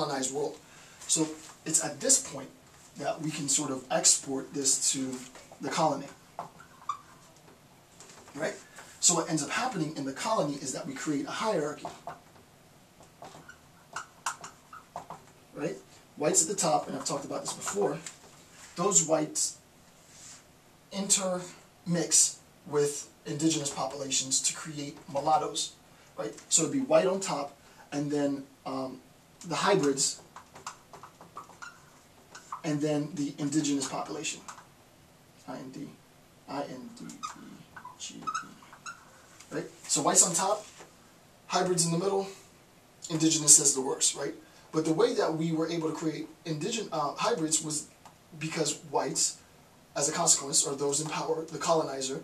colonized world. So it's at this point that we can sort of export this to the colony. Right? So what ends up happening in the colony is that we create a hierarchy. Right? Whites at the top, and I've talked about this before, those whites intermix with indigenous populations to create mulattoes. Right? So it'd be white on top, and then the hybrids, and then the indigenous population. I-N-D-E-G-E. Right? So whites on top, hybrids in the middle, indigenous as the worst, right? But the way that we were able to create hybrids was because whites, as a consequence, or those in power, the colonizer,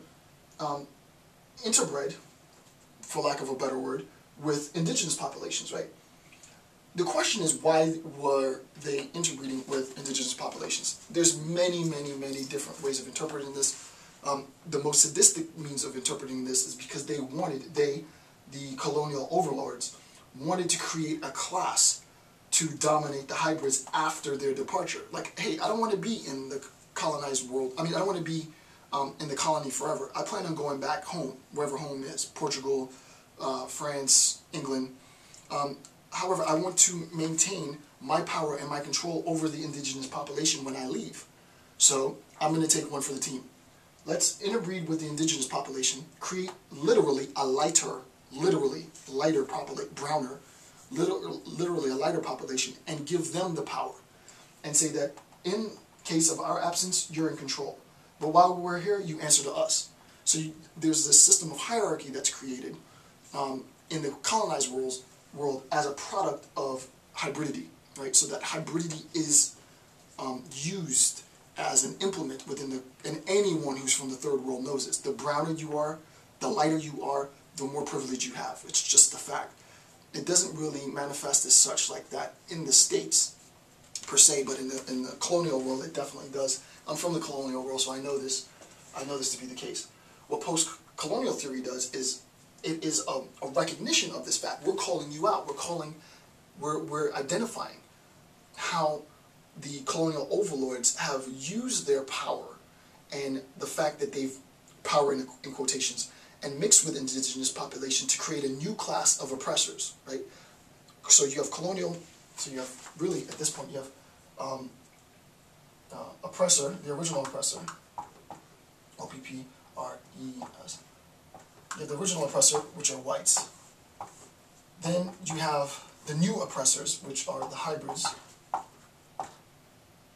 interbred, for lack of a better word, with indigenous populations, right? The question is, why were they interbreeding with indigenous populations? There's many, many, many different ways of interpreting this. The most sadistic means of interpreting this is because the colonial overlords, wanted to create a class to dominate the hybrids after their departure. Like, hey, I don't want to be in the colonized world. I mean, I don't want to be in the colony forever. I plan on going back home, wherever home is, Portugal, France, England. However, I want to maintain my power and my control over the indigenous population when I leave. So I'm going to take one for the team. Let's interbreed with the indigenous population, create literally a lighter population, browner, literally a lighter population, and give them the power. And say that in case of our absence, you're in control. But while we're here, you answer to us. So there's this system of hierarchy that's created in the colonized world as a product of hybridity, right? So that hybridity is used as an implement within and anyone who's from the third world knows this. The browner you are, the lighter you are, the more privilege you have. It's just a fact. It doesn't really manifest as such like that in the States, per se, but in the colonial world it definitely does. I'm from the colonial world, so I know this to be the case. What post-colonial theory does is it is a recognition of this fact. We're calling you out. We're identifying how the colonial overlords have used their power and the fact that they've power in quotations and mixed with indigenous population to create a new class of oppressors, right? So you have colonial. So you have really at this point you have oppressor, the original oppressor, O-P-P-R-E-S. You have the original oppressor, which are whites. Then you have the new oppressors, which are the hybrids,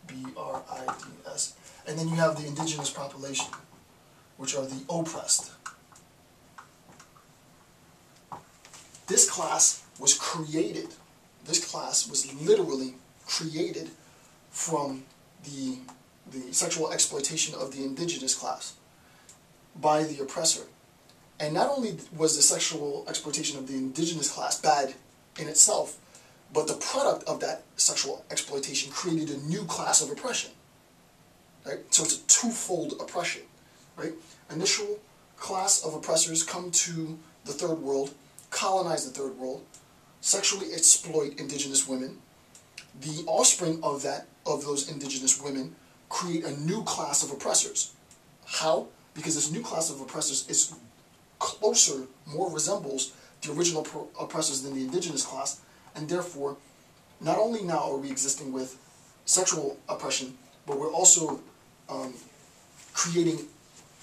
B-R-I-D-S. And then you have the indigenous population, which are the oppressed. This class was created, this class was literally created from the sexual exploitation of the indigenous class by the oppressor. And not only was the sexual exploitation of the indigenous class bad in itself, but the product of that sexual exploitation created a new class of oppression. Right? So it's a twofold oppression. Right? Initial class of oppressors come to the third world, colonize the third world, sexually exploit indigenous women. The offspring of those indigenous women create a new class of oppressors. How? Because this new class of oppressors is closer, more resembles the original oppressors than the indigenous class, and therefore, not only now are we existing with sexual oppression, but we're also creating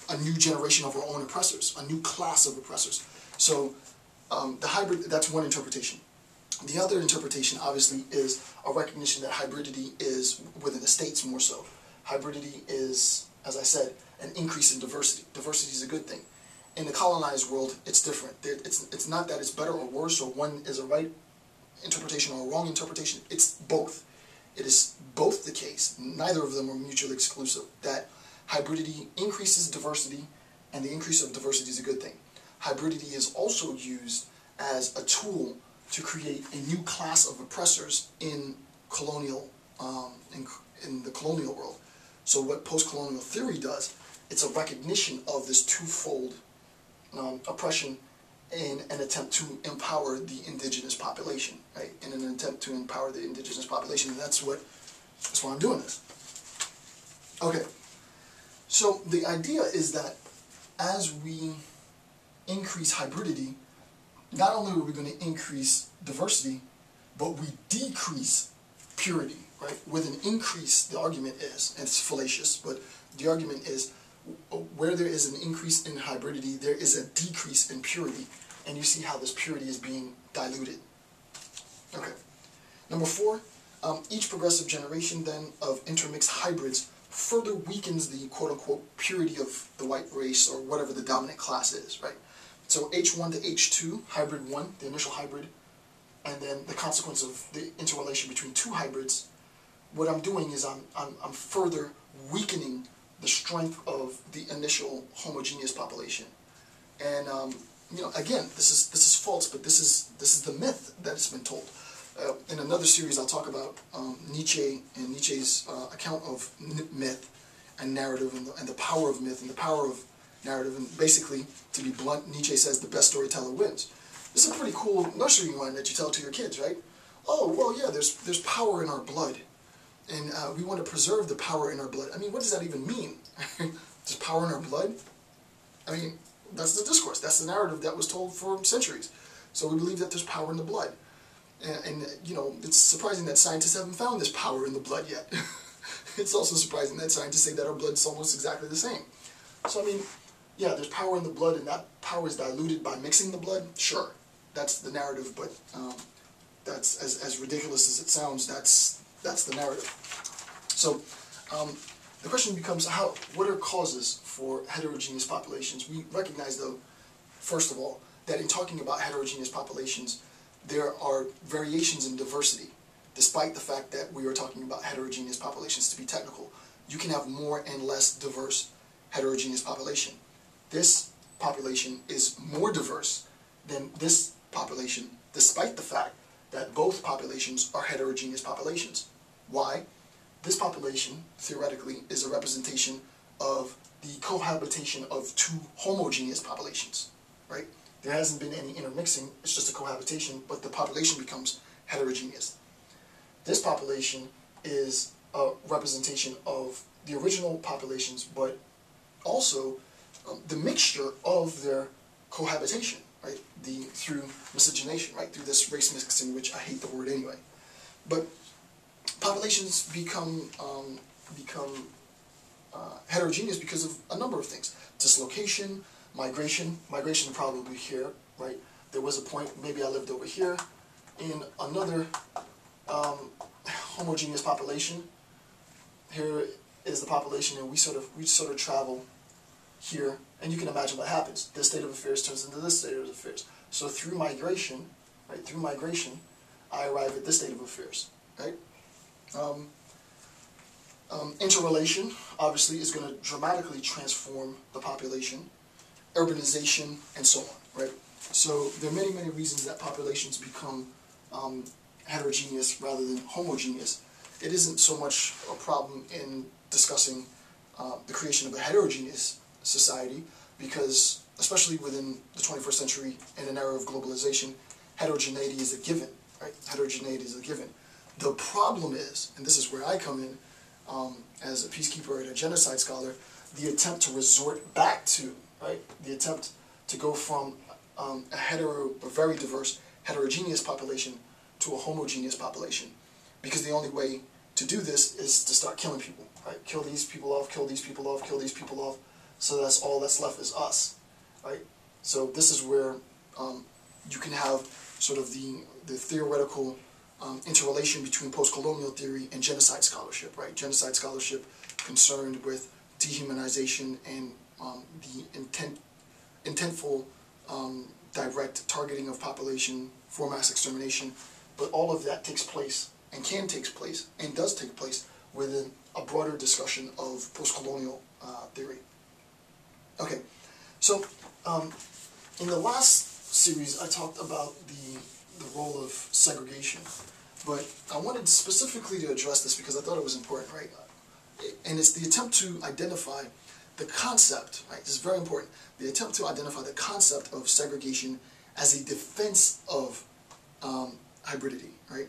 a new generation of our own oppressors, a new class of oppressors. So the hybrid, that's one interpretation. The other interpretation, obviously, is a recognition that hybridity is, within the states more so, hybridity is, as I said, an increase in diversity. Diversity is a good thing. In the colonized world, it's different. It's not that it's better or worse, or one is a right interpretation or a wrong interpretation. It's both. It is both the case. Neither of them are mutually exclusive. That hybridity increases diversity, and the increase of diversity is a good thing. Hybridity is also used as a tool to create a new class of oppressors in colonial, in the colonial world. So what post-colonial theory does, it's a recognition of this twofold oppression in an attempt to empower the indigenous population, right? In an attempt to empower the indigenous population, and that's why I'm doing this. Okay, so the idea is that as we increase hybridity, not only are we going to increase diversity, but we decrease purity, right? With an increase, the argument is, and it's fallacious, but the argument is where there is an increase in hybridity, there is a decrease in purity, and you see how this purity is being diluted. Okay. Number 4, each progressive generation then of intermixed hybrids further weakens the quote-unquote purity of the white race or whatever the dominant class is, right? So H1 to H2, hybrid 1, the initial hybrid, and then the consequence of the interrelation between two hybrids, what I'm doing is I'm further weakening the strength of the initial homogeneous population. And you know, again, this is false, but this is the myth that has been told. In another series, I'll talk about Nietzsche and Nietzsche's account of myth and narrative, and the power of myth and the power of narrative. And basically, to be blunt, Nietzsche says the best storyteller wins. This is a pretty cool nursery rhyme that you tell to your kids, right? Oh, well, yeah, there's power in our blood, and we want to preserve the power in our blood. I mean, what does that even mean? There's power in our blood? I mean, that's the discourse. That's the narrative that was told for centuries. So we believe that there's power in the blood. And you know, it's surprising that scientists haven't found this power in the blood yet. It's also surprising that scientists say that our blood is almost exactly the same. So I mean, yeah, there's power in the blood, and that power is diluted by mixing the blood. Sure, that's the narrative, but that's as ridiculous as it sounds. That's the narrative. So the question becomes, what are causes for heterogeneous populations? We recognize, though, first of all, that in talking about heterogeneous populations, there are variations in diversity, despite the fact that we are talking about heterogeneous populations. To be technical, you can have more and less diverse heterogeneous population. This population is more diverse than this population, despite the fact that both populations are heterogeneous populations. Why? This population, theoretically, is a representation of the cohabitation of two homogeneous populations, right? There hasn't been any intermixing, it's just a cohabitation, but the population becomes heterogeneous. This population is a representation of the original populations, but also the mixture of their cohabitation, right? Through miscegenation, right? Through this race mixing, which I hate the word anyway. But populations become heterogeneous because of a number of things. Dislocation, migration probably here, right? There was a point, maybe I lived over here, in another homogeneous population. Here is the population, and we sort of travel here, and you can imagine what happens. This state of affairs turns into this state of affairs. So through migration, right? Through migration, I arrive at this state of affairs, right? Interrelation, obviously, is going to dramatically transform the population. Urbanization, and so on, right? So there are many, many reasons that populations become heterogeneous rather than homogeneous. It isn't so much a problem in discussing the creation of a heterogeneous society, because especially within the 21st century in an era of globalization, heterogeneity is a given, right? Heterogeneity is a given. The problem is, and this is where I come in as a peacekeeper and a genocide scholar, the attempt to resort back to, right? The attempt to go from a very diverse, heterogeneous population to a homogeneous population. Because the only way to do this is to start killing people, right? Kill these people off, kill these people off, kill these people off, so that's all that's left is us, right? So this is where you can have sort of the theoretical interrelation between postcolonial theory and genocide scholarship, right? Genocide scholarship concerned with dehumanization and the intentful direct targeting of population for mass extermination, but all of that takes place and can take place and does take place within a broader discussion of postcolonial theory. Okay, so in the last series I talked about the role of segregation, but I wanted specifically to address this because I thought it was important, right? And it's the attempt to identify the concept, right? This is very important. The attempt to identify the concept of segregation as a defense of hybridity, right?